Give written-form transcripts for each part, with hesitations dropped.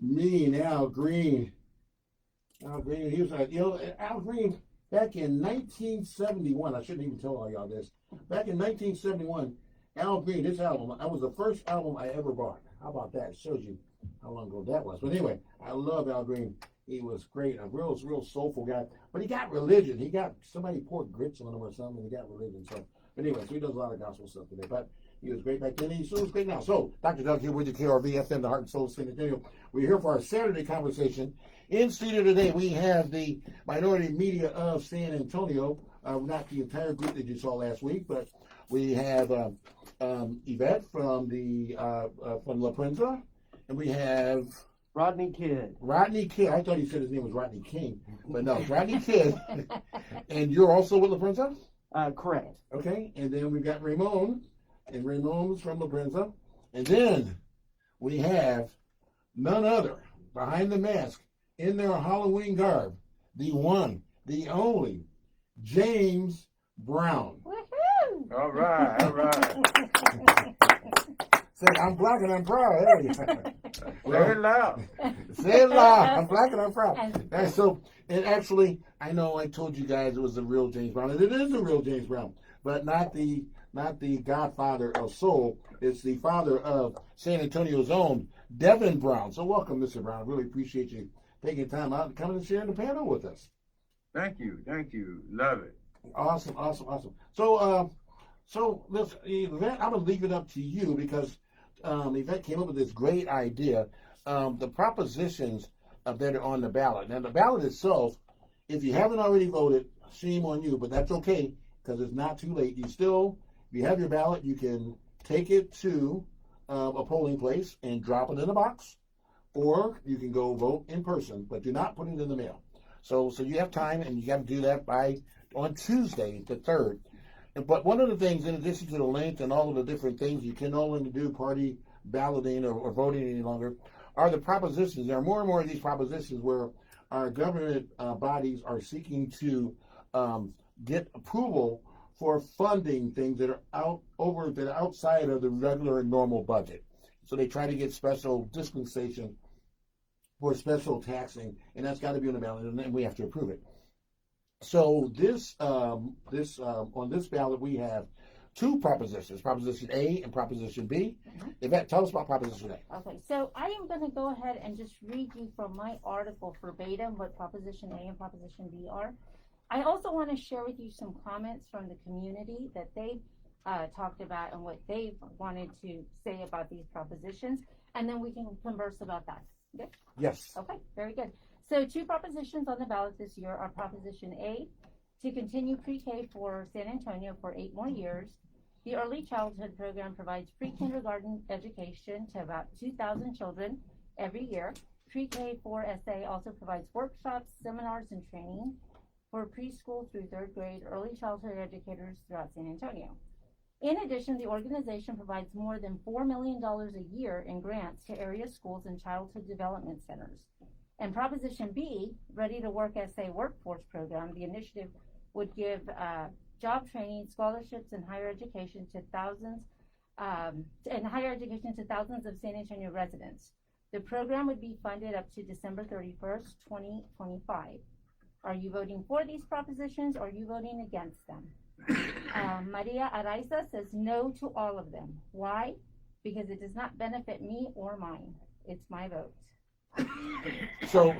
Me and Al Green. Al Green, he was Al Green back in 1971. I shouldn't even tell all y'all this. Back in 1971, Al Green, this album, that was the first album I ever bought. How about that? It shows you how long ago that was. But anyway, I love Al Green. He was great, a real soulful guy. But he got religion. He got somebody poured grits on him or something. And he got religion. So, but anyway, so he does a lot of gospel stuff today. But he was great back then. He still is great now. So, Dr. Doug here with you, KRV FM, the Heart and Soul of San Antonio. We're here for our Saturday conversation. In studio today, we have the minority media of San Antonio. Not the entire group that you saw last week, but we have Yvette from La Prensa, and we have Rodney Kidd. Rodney Kidd. I thought he said his name was Rodney King, but no, Rodney Kidd. And you're also with La Prensa? Correct. Okay, and then we've got Ramon, and Ramon's from La Prensa. And then we have none other, behind the mask, in their Halloween garb, the one, the only, James Brown. Woohoo! All right. Say, I'm black and I'm proud. Hey. Say it loud. Say it loud. I'm black and I'm proud. And so, and actually, I know I told you guys it was the real James Brown, and it is the real James Brown, but not the godfather of soul. It's the father of San Antonio's own Devin Brown. So welcome, Mr. Brown. I really appreciate you taking time out and coming and sharing the panel with us. Thank you. Love it. Awesome. So let's, Yvette, I'm gonna leave it up to you because Yvette came up with this great idea. The propositions that are on the ballot. Now, the ballot itself, if you haven't already voted, shame on you, but that's okay because it's not too late. If you have your ballot, you can take it to a polling place and drop it in a box, or you can go vote in person, but do not put it in the mail. So you have time, and you got to do that on Tuesday, the 3rd. But one of the things, in addition to the length and all of the different things, you can no longer do party balloting or voting any longer, are the propositions. There are more and more of these propositions where our government bodies are seeking to get approval for funding things that are outside of the regular and normal budget. So they try to get special dispensation for special taxing, and that's got to be on the ballot, and then we have to approve it. So on this ballot we have two propositions, Proposition A and Proposition B. Yvette, tell us about Proposition A. Okay, so I am going to go ahead and just read you from my article verbatim what Proposition A and Proposition B are. I also want to share with you some comments from the community that they talked about and what they wanted to say about these propositions, and then we can converse about that. Good? Yes. Okay, very good. So 2 propositions on the ballot this year are Proposition A, to continue pre-K for San Antonio for 8 more years. The Early Childhood Program provides pre-kindergarten education to about 2,000 children every year. Pre-K for SA also provides workshops, seminars, and training for preschool through 3rd grade early childhood educators throughout San Antonio. In addition, the organization provides more than $4 million a year in grants to area schools and childhood development centers. And Proposition B, Ready to Work SA Workforce Program, the initiative would give job training, scholarships, and higher education to thousands of San Antonio residents. The program would be funded up to December 31st, 2025. Are you voting for these propositions, or are you voting against them? Maria Araiza says no to all of them. Why? Because it does not benefit me or mine. It's my vote.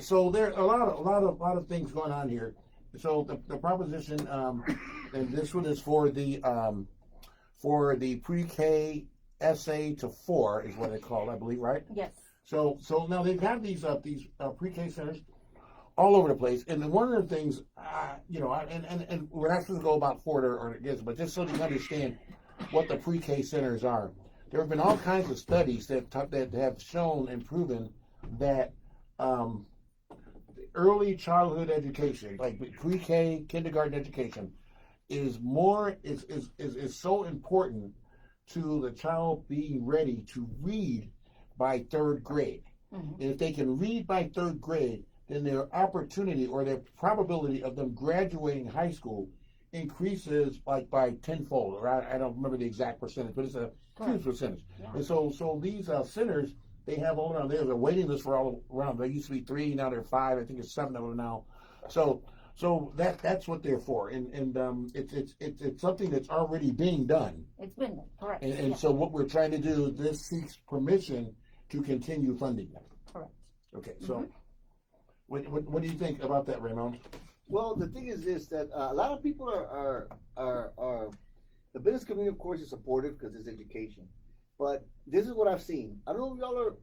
So there are a lot of things going on here. So the proposition, and this one is for the pre-K SA to 4 is what they call, I believe, right? Yes. So now they've had these pre-K centers all over the place, and then one of the things, and we're not supposed to go about Ford or against, but just so you understand what the pre-K centers are. There have been all kinds of studies that have shown and proven that early childhood education, like pre-K, kindergarten education, is so important to the child being ready to read by 3rd grade. Mm-hmm. And if they can read by 3rd grade, then their opportunity or their probability of them graduating high school increases like by tenfold. Or I don't remember the exact percentage, but it's a huge percentage. Yeah. And so these centers they have all around. There's a waiting list for all around. There used to be 3, now there are 5. I think it's 7 of them now. So that's what they're for, and it's something that's already being done. It's been done, correct. And Yeah, so what we're trying to do, this seeks permission to continue funding them. correct. Okay, so what do you think about that, Raymond? Well, the thing is this, that a lot of people are the business community, of course, is supportive because it's education. But this is what I've seen. I don't know if y'all are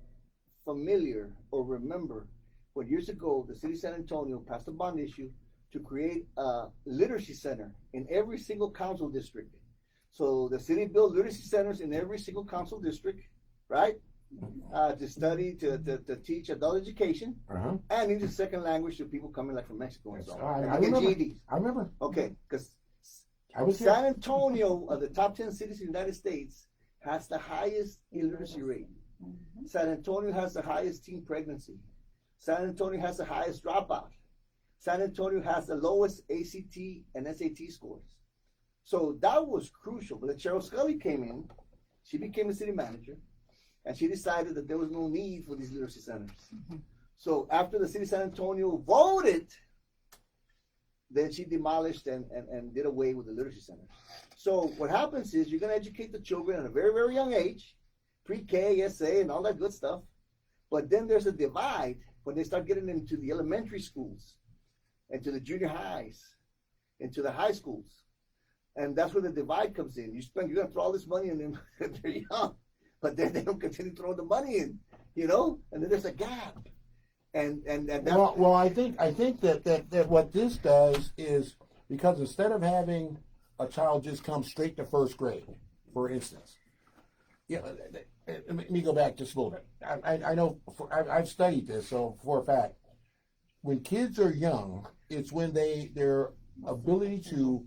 familiar or remember, but years ago, the city of San Antonio passed a bond issue to create a literacy center in every single council district. So the city built literacy centers in every single council district, right? To study, to teach adult education, and English second language to people coming like from Mexico and so on. I And get remember. GEDs. I remember. Okay, because I was San here. Antonio, of the top 10 cities in the United States, has the highest illiteracy rate. San Antonio has the highest teen pregnancy. San Antonio has the highest dropout. San Antonio has the lowest ACT and SAT scores. So that was crucial. But Cheryl Scully came in, she became a city manager, and she decided that there was no need for these literacy centers. So after the city of San Antonio voted, then she demolished and did away with the literacy centers. So what happens is you're going to educate the children at a very, very young age, pre-K, SA, and all that good stuff. But then there's a divide when they start getting into the elementary schools, and to the junior highs, and to the high schools. And that's where the divide comes in. You're going to throw all this money in them when they're young, but then they don't continue throwing the money in, and then there's a gap. And that, Well, I think that what this does is, because instead of having a child just come straight to first grade, for instance, let me go back just a little bit. I know I've studied this, so for a fact, when kids are young, it's when their ability to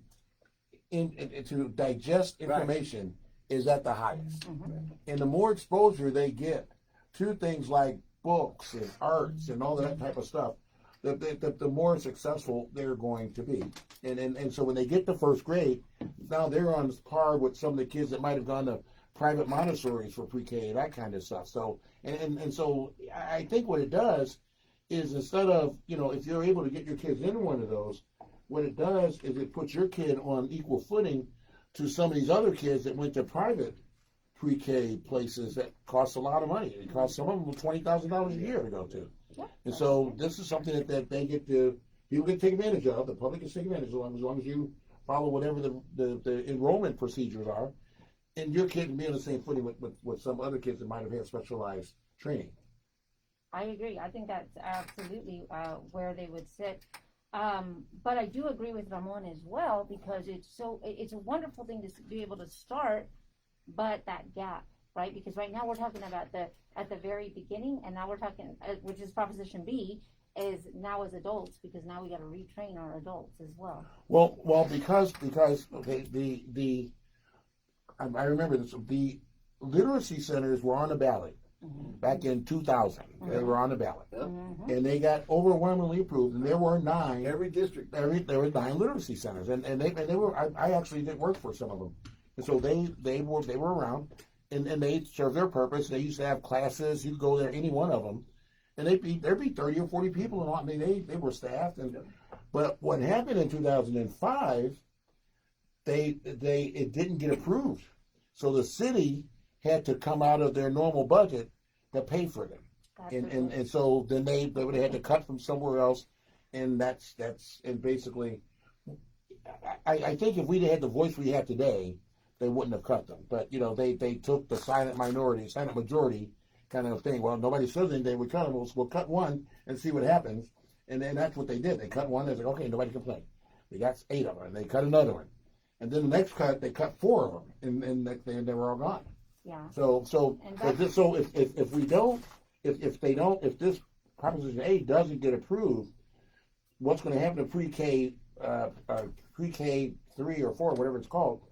digest information is at the highest, and the more exposure they get to things like books and arts and all that type of stuff, the more successful they're going to be. And so when they get to first grade, now they're on par with some of the kids that might have gone to private Montessori's for pre-K, that kind of stuff. So and so I think what it does is, instead of, if you're able to get your kids into one of those, what it does is it puts your kid on equal footing to some of these other kids that went to private pre-K places that cost a lot of money. It costs some of them $20,000 a year to go to. And so this is something that they get to, people get to take advantage of, the public can take advantage of, as long as you follow whatever the enrollment procedures are, and your kid can be on the same footing with some other kids that might have had specialized training. I agree. I think that's absolutely where they would sit. But I do agree with Ramon as well, because it's a wonderful thing to be able to start, but that gap, right? Because right now we're talking about at the very beginning, and now we're talking, which is Proposition B, is now as adults, because now we got to retrain our adults as well. Well, because okay, I remember this. The literacy centers were on the ballot back in 2000. They were on the ballot, and they got overwhelmingly approved. And there were 9. every district. There were 9 literacy centers, and they were. I actually did work for some of them, and so they were around, and they served their purpose. They used to have classes. You could go there, any one of them, and there'd be 30 or 40 people, and I mean they were staffed. But what happened in 2005, it didn't get approved, so the city had to come out of their normal budget to pay for them, and so then they would have had to cut from somewhere else, and that's and basically, I think if we'd had the voice we have today, they wouldn't have cut them. But they took the silent majority kind of thing. Well, nobody says anything, we cut them. We'll cut one and see what happens, and then that's what they did. They cut one. They said, okay, nobody complained. They got 8 of them, and they cut another one, and then the next cut they cut 4 of them, and they were all gone. Yeah. So if this Proposition A doesn't get approved, what's going to happen to pre-K 3 or 4, whatever it's called?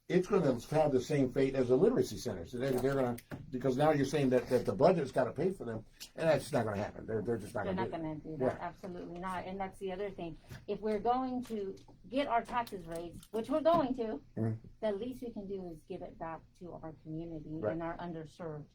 It's going to have the same fate as the literacy centers. They're going to, because now you're saying that the budget's got to pay for them, and that's not going to happen. They're just not going to do it. They're not going to do that. Yeah. Absolutely not. And that's the other thing. If we're going to get our taxes raised, which we're going to, the least we can do is give it back to our community and our underserved.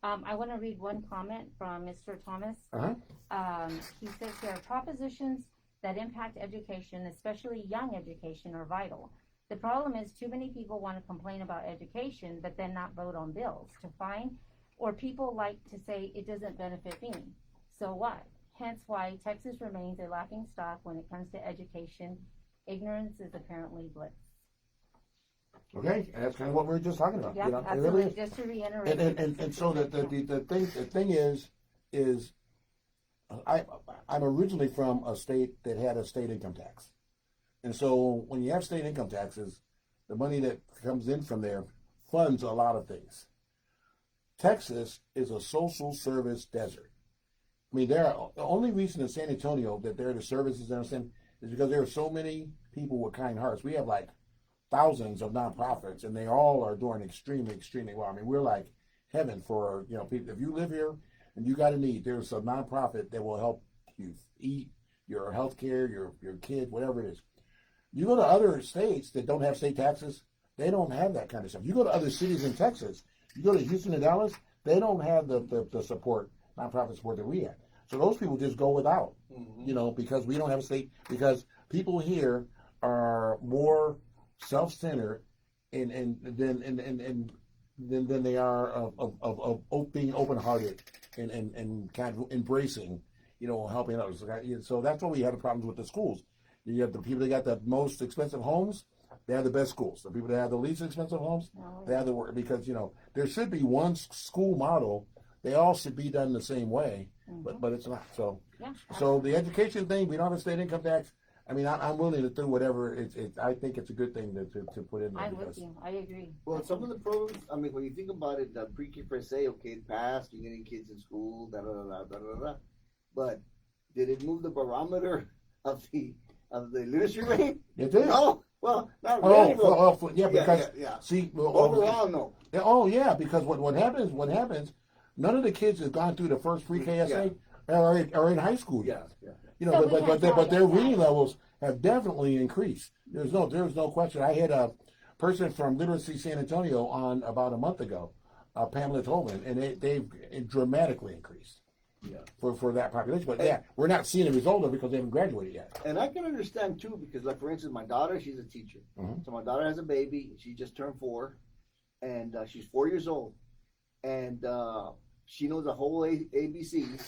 I want to read one comment from Mr. Thomas. Uh-huh. He says here, propositions that impact education, especially young education, are vital. The problem is too many people want to complain about education, but then not vote on bills to fine, or people like to say it doesn't benefit me. So what? Hence why Texas remains a laughing stock when it comes to education. Ignorance is apparently bliss. Okay, and that's kind of what we were just talking about. Yeah, You know, it absolutely. really is. Just to reiterate. And so the thing is I'm originally from a state that had a state income tax, and so when you have state income taxes, the money that comes in from there funds a lot of things. Texas is a social service desert. I mean, the only reason in San Antonio that there are the services is because there are so many people with kind hearts. We have like thousands of nonprofits, and they all are doing extremely, extremely well. I mean, we're like heaven for people. If you live here and you got a need, there's a nonprofit that will help you eat, your health care, your kid, whatever it is. You go to other states that don't have state taxes, they don't have that kind of stuff. You go to other cities in Texas, you go to Houston and Dallas, they don't have the support, nonprofit support that we have. So those people just go without, because we don't have a state, because people here are more self-centered and than they are of being open-hearted and kind of embracing, helping others. So that's why we have the problems with the schools. You have the people that got the most expensive homes, they have the best schools. The people that have the least expensive homes, they have the worst, because there should be one school model. They all should be done the same way, but it's not. So so the education thing, we don't have a state income tax. I mean, I'm willing to do whatever. I think it's a good thing to put in there. I'm with you. I agree. Well, some of the programs, I mean, when you think about it, the pre-K per se, okay, it passed, you're getting kids in school, da da da da da da. But did it move the barometer of the literacy rate? It did. No. Well, not really. Because see, overall, no. Oh yeah, because what happens? None of the kids have gone through the first pre-K essay are in high school yet. But their reading levels have definitely increased. There's no question. I had a person from Literacy San Antonio on about a month ago, Pamela Tolman, and they've dramatically increased for that population. But we're not seeing the result of it because they haven't graduated yet. And I can understand too, because like for instance, my daughter, she's a teacher. So my daughter has a baby. She just turned 4, and she's 4 years old, and she knows the whole ABCs.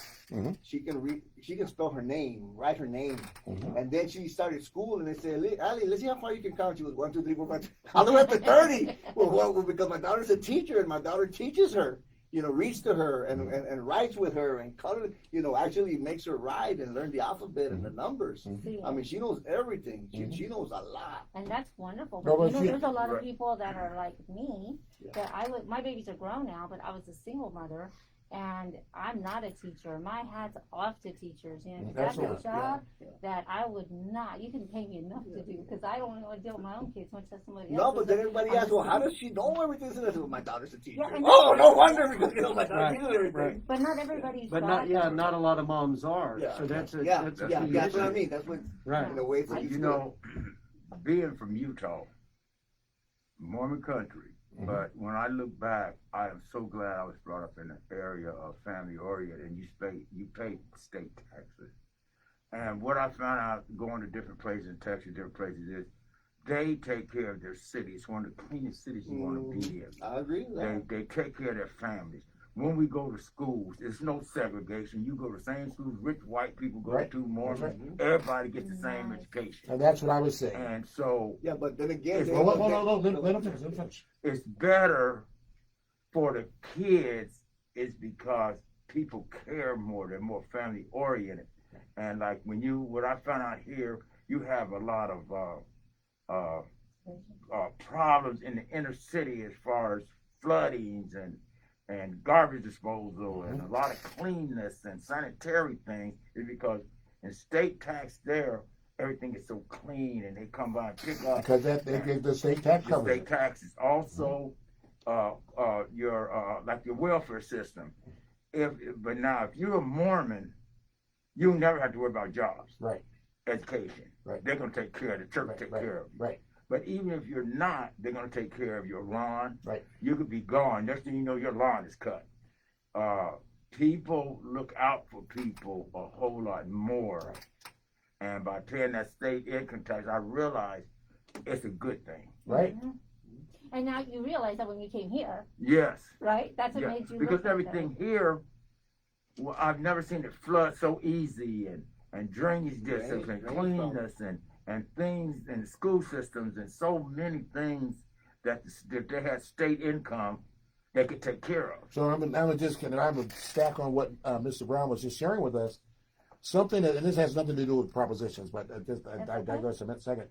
She can read. She can spell her name, write her name, and then she started school. And they said, "Ali, let's see how far you can count." She was 1, 2, 3, 4, 5, all the way up to 30. Well, because my daughter's a teacher, and my daughter teaches her. Reads to her and writes with her and color. Actually makes her write and learn the alphabet and the numbers. I mean, she knows everything. She knows a lot. And that's wonderful. But there's a lot of people that are like me. That my babies are grown now, but I was a single mother. And I'm not a teacher. My hat's off to teachers. That's a job that I would not. You can pay me enough to do, because I don't want to deal with my own kids much as somebody else. No, but then everybody asks, well, how does she know everything? So my daughter's a teacher. No wonder, because my daughter knows everything. Right. But not everybody's. But not a lot of moms are. So that's a that's what I mean. That's what in a way. Being from Utah, Mormon country. But when I look back, I am so glad I was brought up in an area of family oriented, and you pay state taxes. And what I found out going to different places in Texas, different places, is they take care of their city. It's one of the cleanest cities you want to be in. I agree with that. They take care of their families. When we go to schools, there's no segregation. You go to the same schools rich white people go to, Mormon. Everybody gets the same education. And that's what I was saying. And so... Yeah, but then again... Let him finish. It's better for the kids is because people care more. They're more family oriented. And like what I found out here, you have a lot of problems in the inner city as far as floodings and garbage disposal and a lot of cleanness and sanitary things, is because in state tax there, everything is so clean, and they come by and pick up. Because they give the state tax coverage. The state taxes. Also, your welfare system. But now, if you're a Mormon, you never have to worry about jobs. Right. Education. Right. They're going to take care of the church. Take care of you. Right. But even if you're not, they're going to take care of your lawn. Right. You could be gone. Next thing you know, your lawn is cut. people look out for people a whole lot more. And by paying that state income tax, I realized it's a good thing. Right. Mhm. And now you realize that when you came here, Yes. right? That's what Yeah. made you Because look at everything here, well, I've never seen it flood so easy, and drainage districts and cleanness and things and school systems and so many things that they had state income they could take care of. So I'm just going to stack on what Mr. Brown was just sharing with us. Something that, and this has nothing to do with propositions, but I digress a second.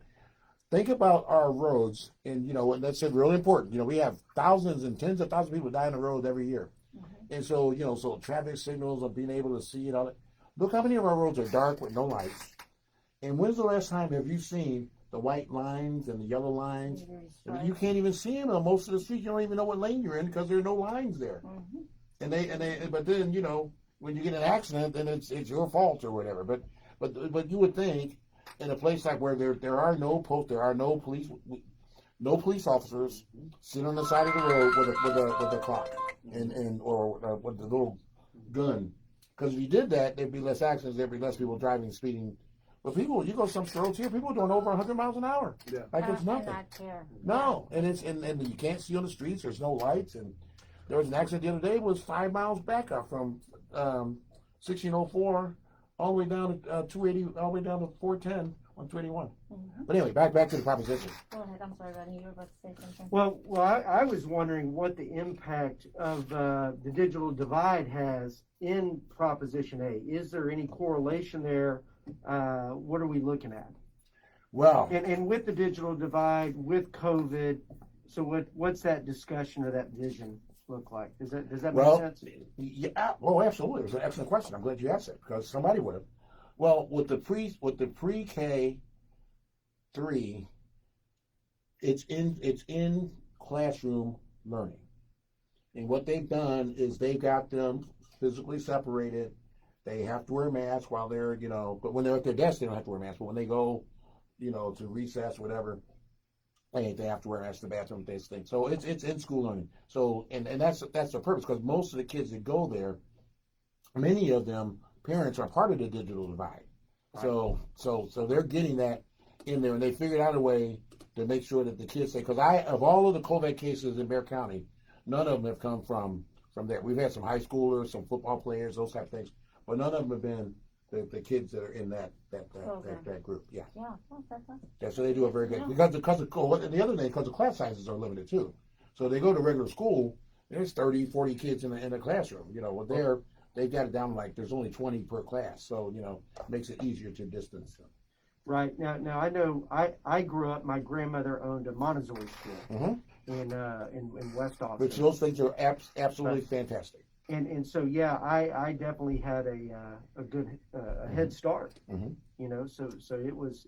Think about our roads, and and that's really important. We have thousands and tens of thousands of people die on the road every year, and so so traffic signals and being able to see it all. Look how many of our roads are dark with no lights. And when's the last time have you seen the white lines and the yellow lines? Right. You can't even see them on most of the streets. You don't even know what lane you're in because there are no lines there. But then when you get an accident, then it's your fault or whatever. But you would think in a place like where there are no police officers sitting on the side of the road with a clock or with a little gun. Because if you did that, there'd be less accidents. There'd be less people driving, speeding. But you go some roads here, people are doing over 100 miles an hour. Yeah. Like it's nothing. No, and you can't see on the streets. There's no lights, and there was an accident the other day. It was 5 miles back up from 1604 all the way down to 280, all the way down to 410 on 281. But anyway, back to the proposition. Go ahead. I'm sorry, Rodney. You were about to say something. Well, I was wondering what the impact of the digital divide has in Proposition A. Is there any correlation there? What are we looking at? Well, and with the digital divide, with COVID, so what's that discussion or that vision look like? Does that make sense? Yeah, well, absolutely. It was an excellent question. I'm glad you asked it because somebody would have. Well, with the pre-K 3, it's in classroom learning, and what they've done is they've got them physically separated. They have to wear masks while they're, but when they're at their desk, they don't have to wear masks. But when they go, to recess, whatever, they have to wear masks in the bathroom, this thing. So it's in school learning. So, and that's the purpose, because most of the kids that go there, many of them, parents are part of the digital divide. Right. So they're getting that in there, and they figured out a way to make sure that the kids say, because of all of the COVID cases in Bexar County, none of them have come from there. We've had some high schoolers, some football players, those type of things. But none of them have been the kids that are in that group. Yeah. Yeah. Oh, that's awesome. Yeah. So they do a very good because of and the other thing, because the class sizes are limited too. So they go to regular school. There's 30, 40 kids in a classroom. They've got it down like there's only 20 per class. So it makes it easier to distance them. Right. Now I know I grew up. My grandmother owned a Montessori school in West Austin. Which those things are absolutely fantastic. And so I definitely had a good head start. So it was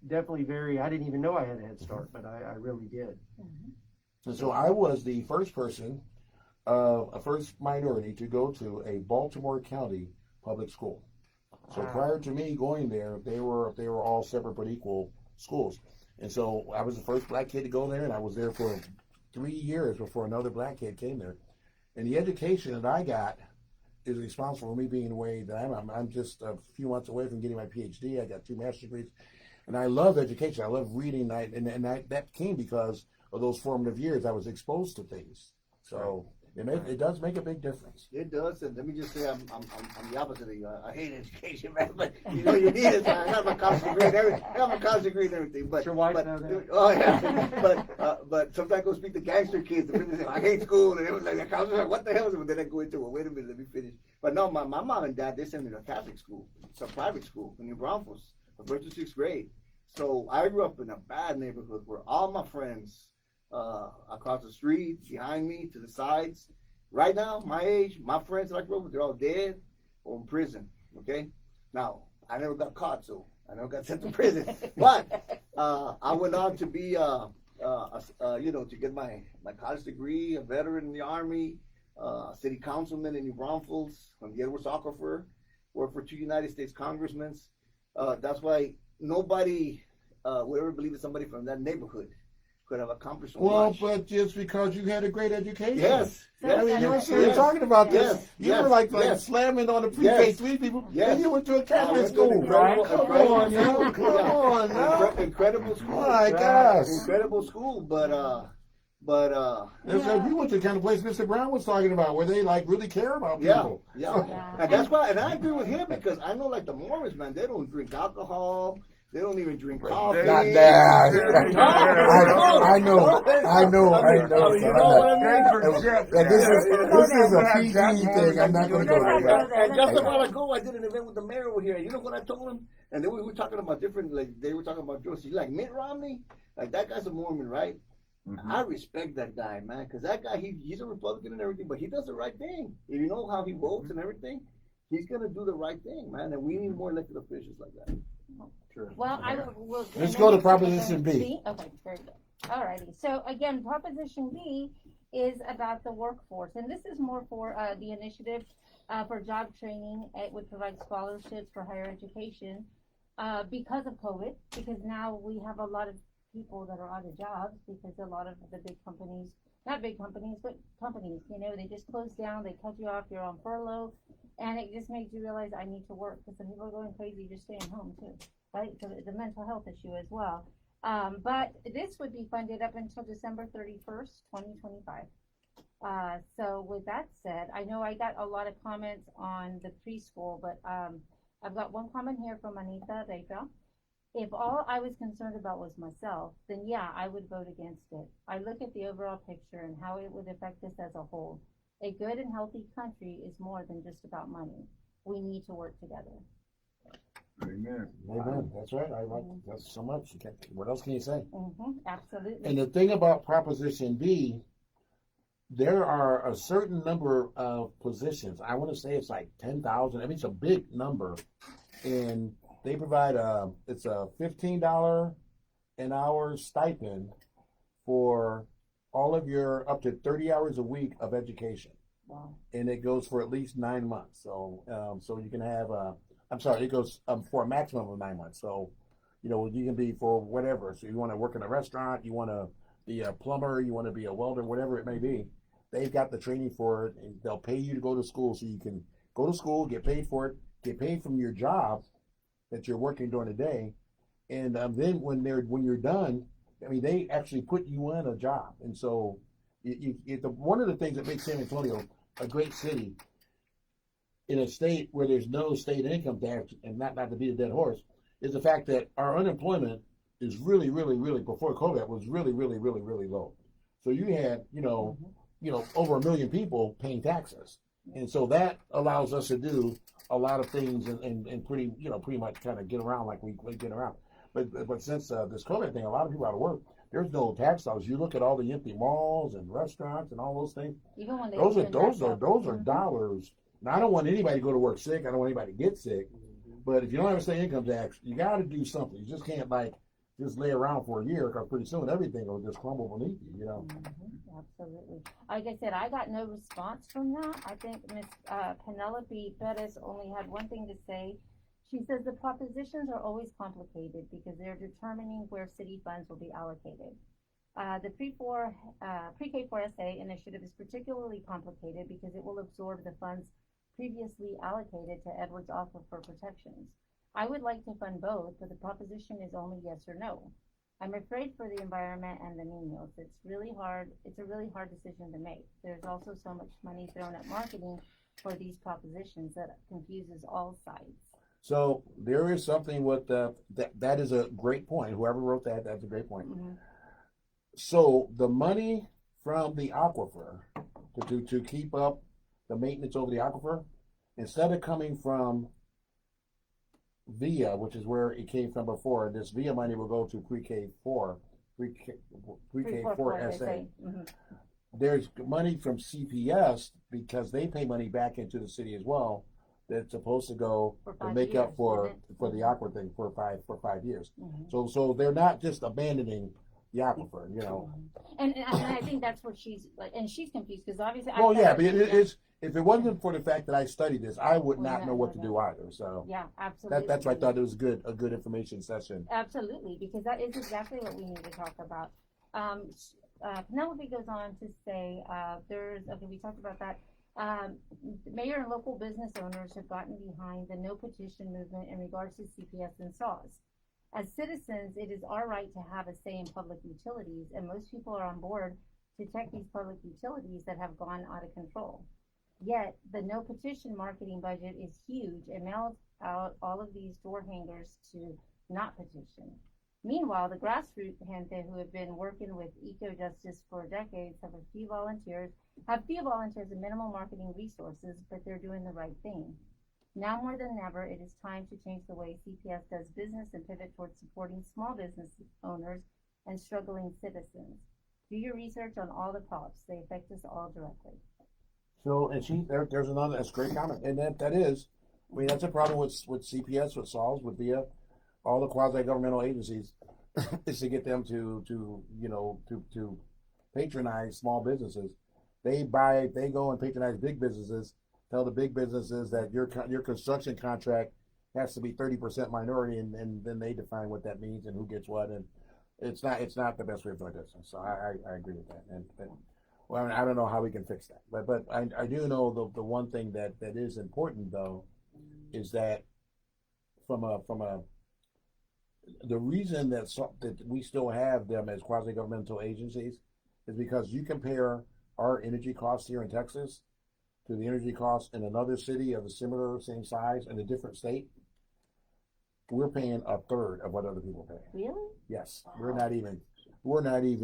definitely very. I didn't even know I had a head start, but I really did. And so I was the first person, a first minority to go to a Baltimore County public school. So prior to me going there, they were all separate but equal schools. And so I was the first black kid to go there, and I was there for 3 years before another black kid came there. And the education that I got is responsible for me being the way that I'm just a few months away from getting my PhD. I got 2 master's degrees. And I love education. I love reading. And that came because of those formative years. I was exposed to things. So it does make a big difference. It does. And let me just say, I'm the opposite of you. I hate education, man. But you need it. I have a college degree and everything. I have a college degree and everything. But your wife know that? Oh yeah. But sometimes I go speak to gangster kids. And say, I hate school, and it was like, what the hell is it? But then I go into it. Wait a minute, let me finish. But no, my mom and dad, they sent me to a Catholic school. It's a private school in New Braunfels, from 1st to 6th grade. So I grew up in a bad neighborhood where all my friends across the street, behind me, to the sides. Right now, my age, my friends that I grew up with, they're all dead or in prison. Okay. Now I never got caught, so I never got sent to prison. But I went on to be, to get my college degree, a veteran in the Army, city councilman in New Braunfels, from the Edwards Aquifer, worked for 2 United States congressmen. That's why nobody would ever believe that somebody from that neighborhood could have accomplished so Well, much. but just because you had a great education. Yes. So I mean, you were yes, sitting yes, talking about this. yes, You were yes, like yes. slamming on the pre-K Yes. 3 people. Yes. And you went to a I Catholic went to an school. incredible, Come incredible on now. school. Come on now. Incredible school. My gosh. Incredible school, but You went to the kind of place Mr. Brown was talking about where they like really care about yeah, people. yeah. Yeah. And that's why, and I agree with him because I know like the Mormons, man, they don't drink alcohol. They don't even drink coffee. Not that. I know. You know what I mean? This is a PG thing. I'm not going to go there. And just a while ago, I did an event with the mayor over here. You know what I told him? And then we were talking about different, like they were talking about Josie, like Mitt Romney, like that guy's a Mormon, right? Mhm. I respect that guy, man, because that guy, he's a Republican and everything, but he does the right thing. If you know how he votes and everything, he's gonna do the right thing, man. And we need more elected officials like that. Sure. Well, I will. Let's go to Proposition B. Okay, very good. Alrighty. So again, Proposition B is about the workforce, and this is more for the initiative for job training. It would provide scholarships for higher education because of COVID. Because now we have a lot of people that are out of jobs because a lot of the big companies, not big companies, but companies, they just close down, they cut you off, you're on furlough, and it just makes you realize I need to work because some people are going crazy just staying home too, right? So it's a mental health issue as well. But this would be funded up until December 31st, 2025. So with that said, I know I got a lot of comments on the preschool, but I've got one comment here from Anita Reika. If all I was concerned about was myself, then yeah, I would vote against it. I look at the overall picture and how it would affect us as a whole. A good and healthy country is more than just about money. We need to work together. Amen. Amen. That's right. I like that so much. What else can you say? Absolutely. And the thing about Proposition B, there are a certain number of positions. I want to say it's like 10,000. I mean, it's a big number. And they provide it's a $15 an hour stipend for all of your up to 30 hours a week of education. Wow. And it goes for at least 9 months. So so you can have it goes for a maximum of 9 months. So, you can be for whatever. So you want to work in a restaurant, you want to be a plumber, you want to be a welder, whatever it may be. They've got the training for it, and they'll pay you to go to school so you can go to school, get paid for it, get paid from your job that you're working during the day, and then when you're done, I mean, they actually put you in a job. And so one of the things that makes San Antonio a great city in a state where there's no state income tax, and not to beat a dead horse, is the fact that our unemployment is really, really, really, before COVID, was really, really, really, really low. So you had, over 1 million people paying taxes. And so that allows us to do a lot of things and pretty much kind of get around like we get around. But since this COVID thing, a lot of people out of work, there's no tax dollars. You look at all the empty malls and restaurants and all those things. Even when they Those open are back up. dollars. Now, I don't want anybody to go to work sick. I don't want anybody to get sick. But if you don't have a state income tax, you got to do something. You just can't just lay around for a year, because pretty soon everything will just crumble beneath you. Absolutely. Like I said, I got no response from that. I think Ms. Penelope Perez only had one thing to say. She says the propositions are always complicated because they're determining where city funds will be allocated. The Pre-K4SA initiative is particularly complicated because it will absorb the funds previously allocated to Edwards Aquifer protections. I would like to fund both, but the proposition is only yes or no. I'm afraid for the environment and the Niños. It's really hard. It's a really hard decision to make. There's also so much money thrown at marketing for these propositions that confuses all sides. So there is something with that is a great point. Whoever wrote that, that's a great point. Mm-hmm. So the money from the aquifer to keep up the maintenance over the aquifer, instead of coming from VIA, which is where it came from before, this VIA money will go to pre-K4 SA. Mm-hmm. There's money from CPS because they pay money back into the city as well. That's supposed to go to make up for the aquifer thing for 5 years. Mm-hmm. So they're not just abandoning the aquifer, And I think that's what she's like, and she's confused because obviously. Well, yeah, but it's if it wasn't for the fact that I studied this, I would not know what to do either. So yeah, absolutely. that's why I thought it was a good information session. Absolutely, because that is exactly what we need to talk about. Penelope goes on to say, we talked about that. Mayor and local business owners have gotten behind the no petition movement in regards to CPS and SAWS. As citizens, it is our right to have a say in public utilities, and most people are on board to check these public utilities that have gone out of control. Yet, the no petition marketing budget is huge and mails out all of these door hangers to not petition. Meanwhile, the grassroots gente who have been working with eco justice for decades have few volunteers and minimal marketing resources, but they're doing the right thing. Now more than ever, it is time to change the way CPS does business and pivot towards supporting small business owners and struggling citizens. Do your research on all the props. They affect us all directly. So, and there's another, that's a great comment. And that is, I mean, that's a problem with CPS, with SAWS, with VIA, all the quasi-governmental agencies, is to get them to patronize small businesses. They go and patronize big businesses, tell the big businesses that your construction contract has to be 30% minority, and then they define what that means and who gets what, and it's not the best way of doing business. So I agree with that. And well, I don't know how we can fix that, but I do know the one thing that is important though is that the reason that we still have them as quasi-governmental agencies is because you compare our energy costs here in Texas to the energy costs in another city of a same size in a different state, we're paying a third of what other people pay. Really? Yes, we're not even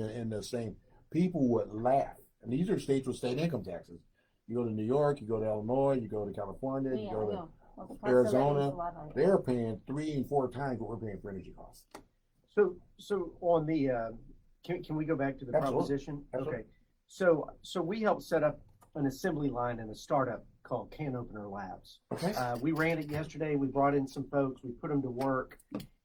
in the same. People would laugh, and these are states with state income taxes. You go to New York, you go to Illinois, you go to California, you go to Arizona. They're paying 3 and 4 times what we're paying for energy costs. So on the, can we go back to the Absolutely. proposition? Absolutely. Okay. So we helped set up an assembly line in a startup called Can Opener Labs. Okay. We ran it yesterday. We brought in some folks. We put them to work.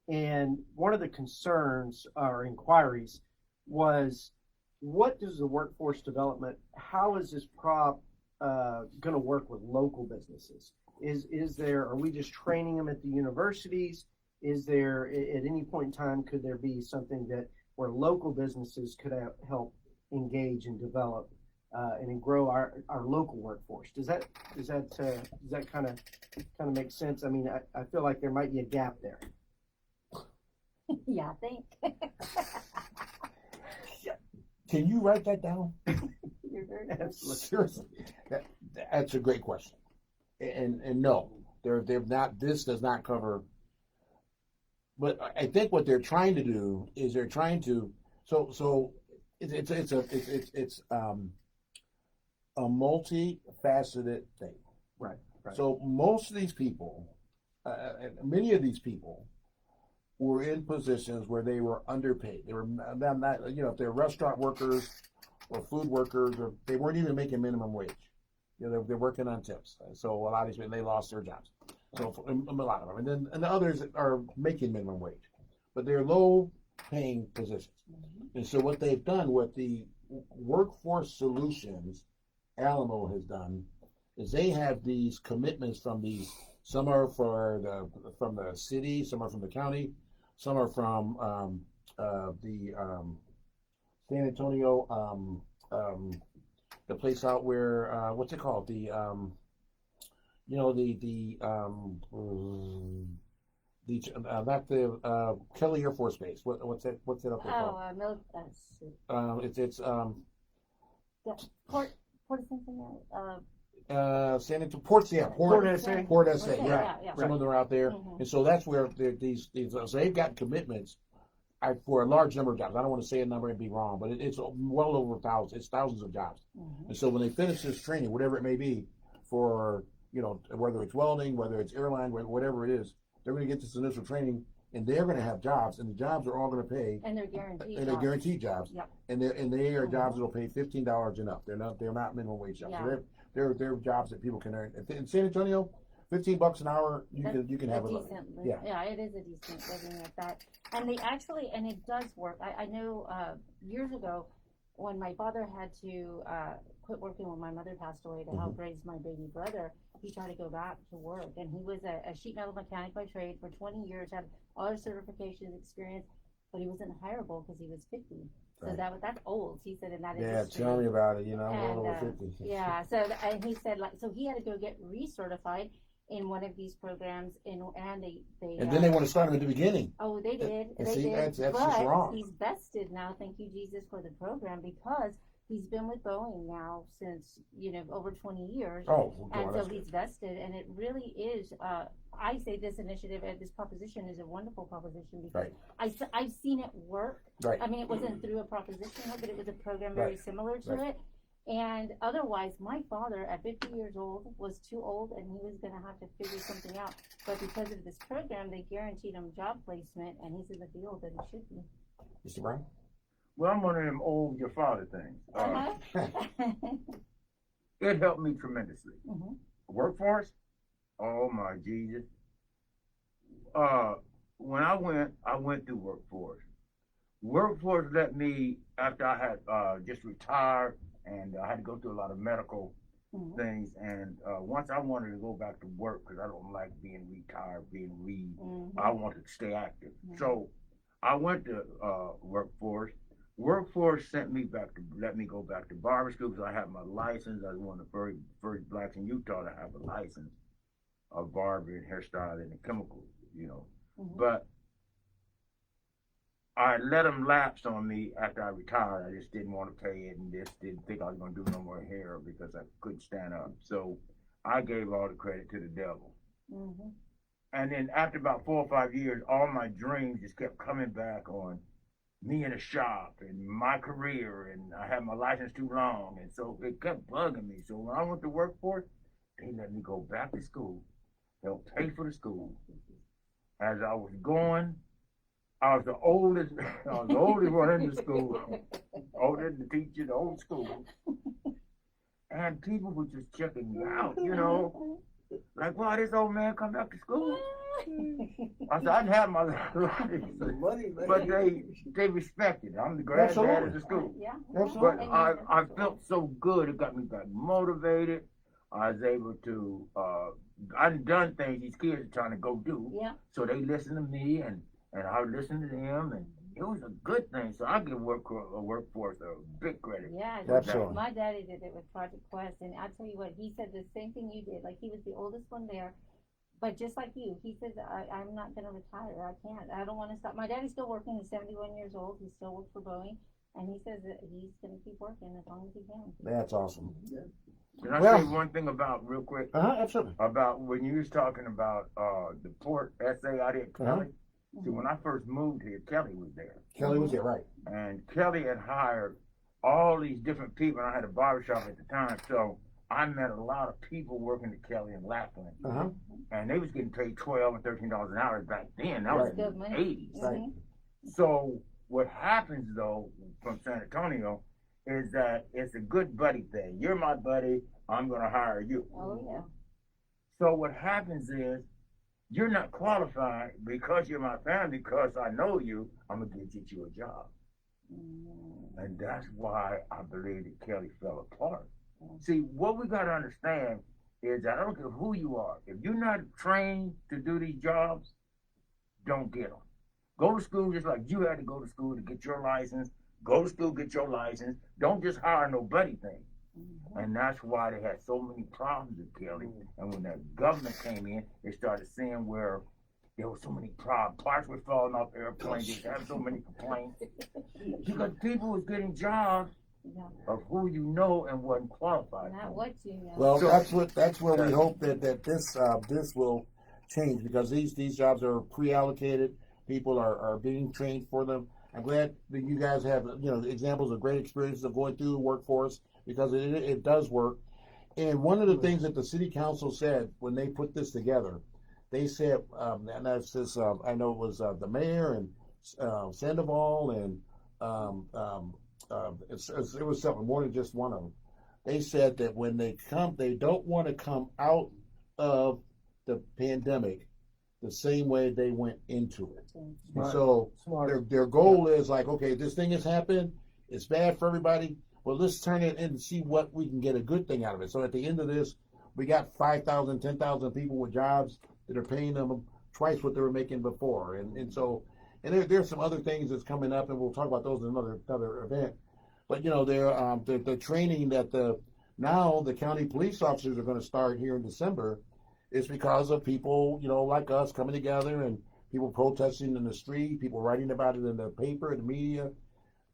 And one of the concerns or inquiries was, what does the workforce development, how is this prop going to work with local businesses? Are we just training them at the universities? Is there, at any point in time, could there be something where local businesses could help engage and develop and grow our local workforce? Does that kind of make sense? I mean, I feel like there might be a gap there. Yeah, I think. Can you write that down? You're very Seriously, that's a great question. And no, they're not. This does not cover. But I think what they're trying to do is they're trying to. So it's a multifaceted thing. Right. So most of these people, many of these people, were in positions where they were underpaid. They were not, if they're restaurant workers or food workers, or they weren't even making minimum wage. They're working on tips. So a lot of these people, they lost their jobs. So a lot of them, and the others are making minimum wage, but they're low-paying positions. And so what they've done, what the Workforce Solutions Alamo has done, is they have these commitments from these. Some are from the city, some are from the county, some are from the San Antonio, the place out where what's it called? Not the Kelly Air Force Base. What's it up there called? It's Port something San Antonio, Port SA. Port SA, yeah. Some of them are out there, Mm-hmm. and so that's where these so they've got commitments for a large number of jobs. I don't want to say a number and be wrong, but it's well over 1,000. It's thousands of jobs, and so when they finish this training, whatever it may be, for whether it's welding, whether it's airline, whatever it is, they're going to get this initial training, and they're going to have jobs, and the jobs are all going to pay, and they're guaranteed. and they're guaranteed jobs, Yep. and they are jobs that'll pay $15 and up. They're not minimum wage jobs. Yeah. So they're jobs that people can earn. In San Antonio, $15 an hour, you can have a decent. Yeah, it is a decent living at that. And and it does work. I know years ago when my father had to quit working when my mother passed away to help raise my baby brother, he tried to go back to work, and he was a sheet metal mechanic by trade for 20 years, had all his certifications, experience, but he wasn't hireable because he was 50. So Right. that's old. He said in that Yeah, industry. tell me about it. You know, I'm And, well over 50. yeah, so and he said so he had to go get recertified in one of these programs, and they And then they want to start them at the beginning. oh they did And they see, did that's just but wrong. he's vested now. Thank you Jesus for the program because he's been with Boeing now since over 20 years. Oh, And that's so good. he's vested, and it really is. I say this initiative and this proposition is a wonderful proposition because I've seen it work. Right. I mean, it wasn't through a proposition, but it was a program very similar to it. And otherwise, my father at 50 years old was too old, and he was going to have to figure something out. But because of this program, they guaranteed him job placement, and he's in the field, and he should be. Mr. Brown? Well, I'm one of them old your father things. It helped me tremendously. Mhm. Workforce? Oh my Jesus. When I went through workforce. Workforce let me, after I had just retired and I had to go through a lot of medical Mhm. things, and once I wanted to go back to work because I don't like being retired, being weed. Mhm. I wanted to stay active. Mhm. So I went to workforce. Workforce sent me let me go back to barber school because I had my license. I was one of the first blacks in Utah to have a license of barbering, hairstyling, and chemicals, Mhm. But I let them lapse on me after I retired. I just didn't want to pay it and just didn't think I was going to do no more hair because I couldn't stand up. So I gave all the credit to the devil. Mhm. And then after about 4 or 5 years, all my dreams just kept coming back on me in a shop and my career, and I had my license too long, and so it kept bugging me. So when I went to workforce, they let me go back to school. They'll pay for the school. As I was going, I was the oldest. I was the oldest one in the school, older than the teacher, the old school, and people were just checking me out. Like, wow, this old man come back to school. I said, I'd have my license, but they respected it. I'm the granddad of the school. Yeah. But And I felt so good. It got me back motivated. I was able to. I've done things these kids are trying to go do. Yeah. So they listen to me, and I listen to them, and it was a good thing. So I give workforce a big credit. Yeah, Absolutely. my daddy did it with Project Quest, and I'll tell you what, he said the same thing you did. Like, he was the oldest one there, but just like you, he said, I'm not going to retire. I can't. I don't want to stop. My daddy's still working. He's 71 years old. He still works for Boeing, and he says that he's going to keep working as long as he can. That's awesome. Can I say one thing about real quick? Absolutely. About when you was talking about the port essay I did, Kelly. See, Mhm. when I first moved here, Kelly was there. Kelly was here, right? And Kelly had hired all these different people, and I had a barbershop at the time, so I met a lot of people working at Kelly and Lackland, Uh-huh. and they was getting paid $12 and $13 an hour back then. That was Right. in Good the money. 80s. Right. So what happens though from San Antonio is that it's a good buddy thing. You're my buddy, I'm gonna hire you. Oh, yeah. So what happens is you're not qualified because you're my family, because I know you, I'm gonna get you a job. Mm. And that's why I believe that Kelly fell apart. See, what we gotta understand is that I don't care who you are. If you're not trained to do these jobs, don't get them. Go to school just like you had to go to school to get your license. Go to school, get your license. Don't just hire nobody thing. Mhm. And that's why they had so many problems with Kelly. And when the government came in, they started seeing where there were so many problems. Parts were falling off airplanes. They had so many complaints. Because people was getting jobs Yeah. of who you know and wasn't qualified. Not what you know. Well, So- that's where we hope that this will change, because these jobs are pre-allocated. People are being trained for them. I'm glad that you guys have examples of great experiences of going through the workforce, because it does work. And one of the things that the city council said when they put this together, they said, and that's just I know it was the mayor and Sandoval and it was something more than just one of them. They said that when they come, they don't want to come out of the pandemic the same way they went into it. Smart. So Smart. their goal is like, okay, this thing has happened. It's bad for everybody. Well, let's turn it in and see what we can get a good thing out of it. So at the end of this, we got 5,000, 10,000 people with jobs that are paying them twice what they were making before. And so And there's some other things that's coming up, and we'll talk about those in another event. But the training that now the county police officers are going to start here in December is because of people, like us coming together and people protesting in the street, people writing about it in the paper and the media.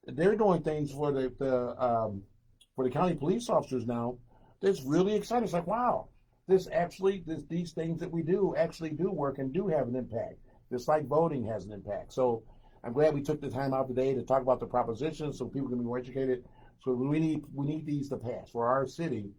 They're doing things for the county police officers now. That's really exciting. It's like, wow, these things that we do actually do work and do have an impact. Just like voting has an impact. So I'm glad we took the time out today to talk about the propositions so people can be more educated. So we need these to pass for our city.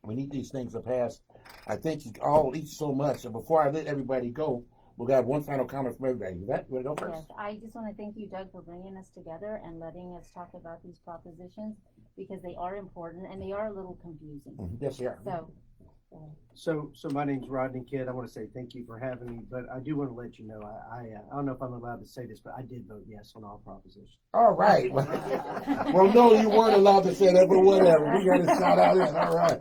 We need these things to pass. I thank you all each so much. And before I let everybody go, we'll have one final comment from everybody. Yvette, you want to go first? Yes, I just want to thank you, Doug, for bringing us together and letting us talk about these propositions because they are important and they are a little confusing. Yes, they are. So my name's Rodney Kidd. I want to say thank you for having me, but I do want to let you know, I don't know if I'm allowed to say this, but I did vote yes on all propositions. All right. Well, no, you weren't allowed to say that, but whatever. We got to shout out in. All right.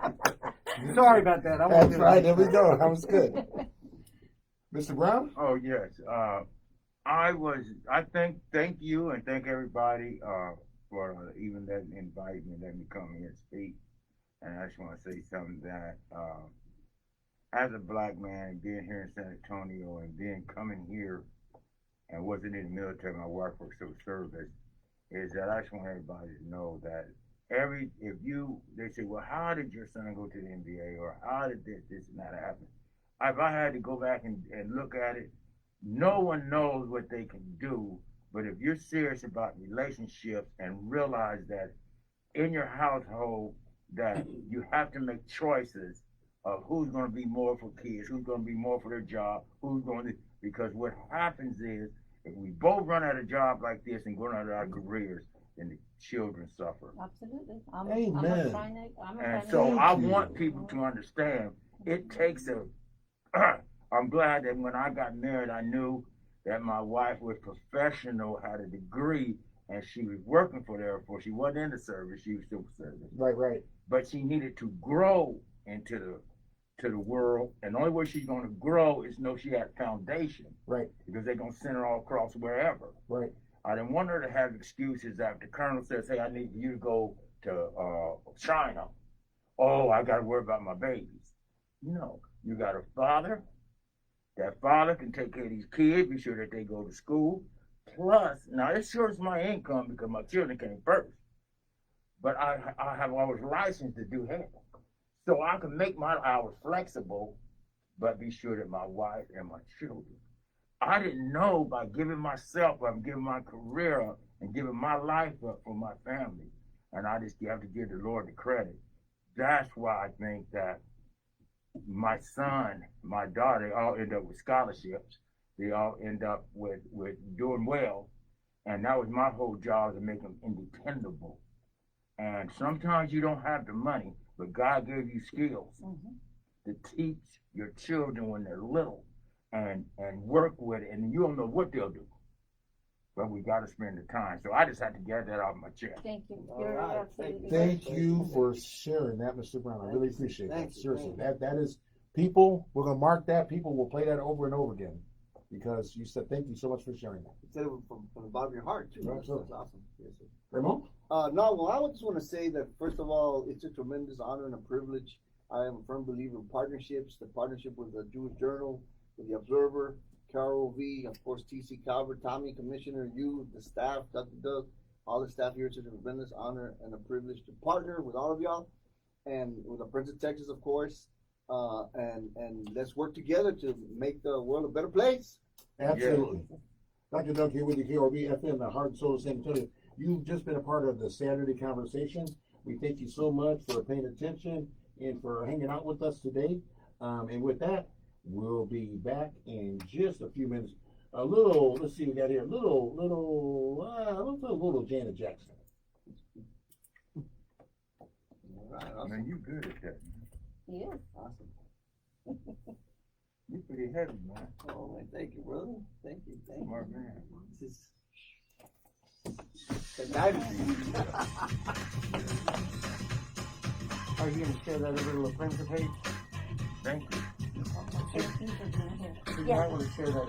Sorry about that. That's right. There we go. That was good. Mr. Brown? Oh, yes. Thank you and thank everybody for even letting invite me, letting me come here and speak. And I just want to say something that as a black man, being here in San Antonio and coming here and wasn't in the military, my wife worked civil service, is that I just want everybody to know that they say, well, how did your son go to the NBA or how did this and that happen? If I had to go back and look at it, no one knows what they can do, but if you're serious about relationships and realize that in your household that you have to make choices of who's going to be more for kids, who's going to be more for their job, because what happens is if we both run out of job like this and go out of our careers, then the children suffer. Absolutely. Amen. And so I want people to understand it takes I'm glad that when I got married, I knew that my wife was professional, had a degree, and she was working for the Air Force. She wasn't in the service, she was civil service. Right. But she needed to grow into the world, and the only way she's going to grow is know she had foundation. Right. Because they're going to send her all across wherever. Right. I didn't want her to have excuses after the colonel says, hey, I need you to go to China. Oh, I got to worry about my babies. No, you got a father. That father can take care of these kids, be sure that they go to school. Plus, now it sure is my income because my children came first. But I was licensed to do hair. So I can make my hours flexible, but be sure that my wife and my children. I didn't know by giving myself up, giving my career up, and giving my life up for my family. And I just have to give the Lord the credit. That's why I think that my son, my daughter, they all end up with scholarships. They all end up with doing well. And that was my whole job, to make them independable. And sometimes you don't have the money, but God gave you skills to teach your children when they're little and work with it. And you don't know what they'll do. But we got to spend the time. So I just had to get that off my chest. Thank you. Right. Thank you for sharing that, Mr. Brown. I really appreciate that. Thank you. Seriously, that is people. We're gonna mark that. People will play that over and over again because you said thank you so much for sharing that. You said it from the bottom of your heart, too. That's Absolutely. awesome. Yes, sir. Ramon? I just want to say that, first of all, it's a tremendous honor and a privilege. I am a firm believer in partnerships. The partnership with the Jewish Journal, with the Observer, Carol V, of course, T.C. Calvert, Tommy, Commissioner, you, the staff, Dr. Doug, all the staff here. It's a tremendous honor and a privilege to partner with all of y'all and with the Prince of Texas, of course. And let's work together to make the world a better place. Absolutely. Dr. Doug here with you, KRB FM, the Heart and Soul of San Antonio. You've just been a part of the Saturday conversation. We thank you so much for paying attention and for hanging out with us today. And with that, we'll be back in just a few minutes. Let's see, we got here, little Janet Jackson. All right, awesome. Man, you good at that. He is. Awesome. You're pretty heavy, man. Oh, man, thank you, brother. Thank you. Smart man. This is the dynasty. Are you going to share that over to the Prince page? Thank you. Thank you for being here. You Yeah. might want to share that over.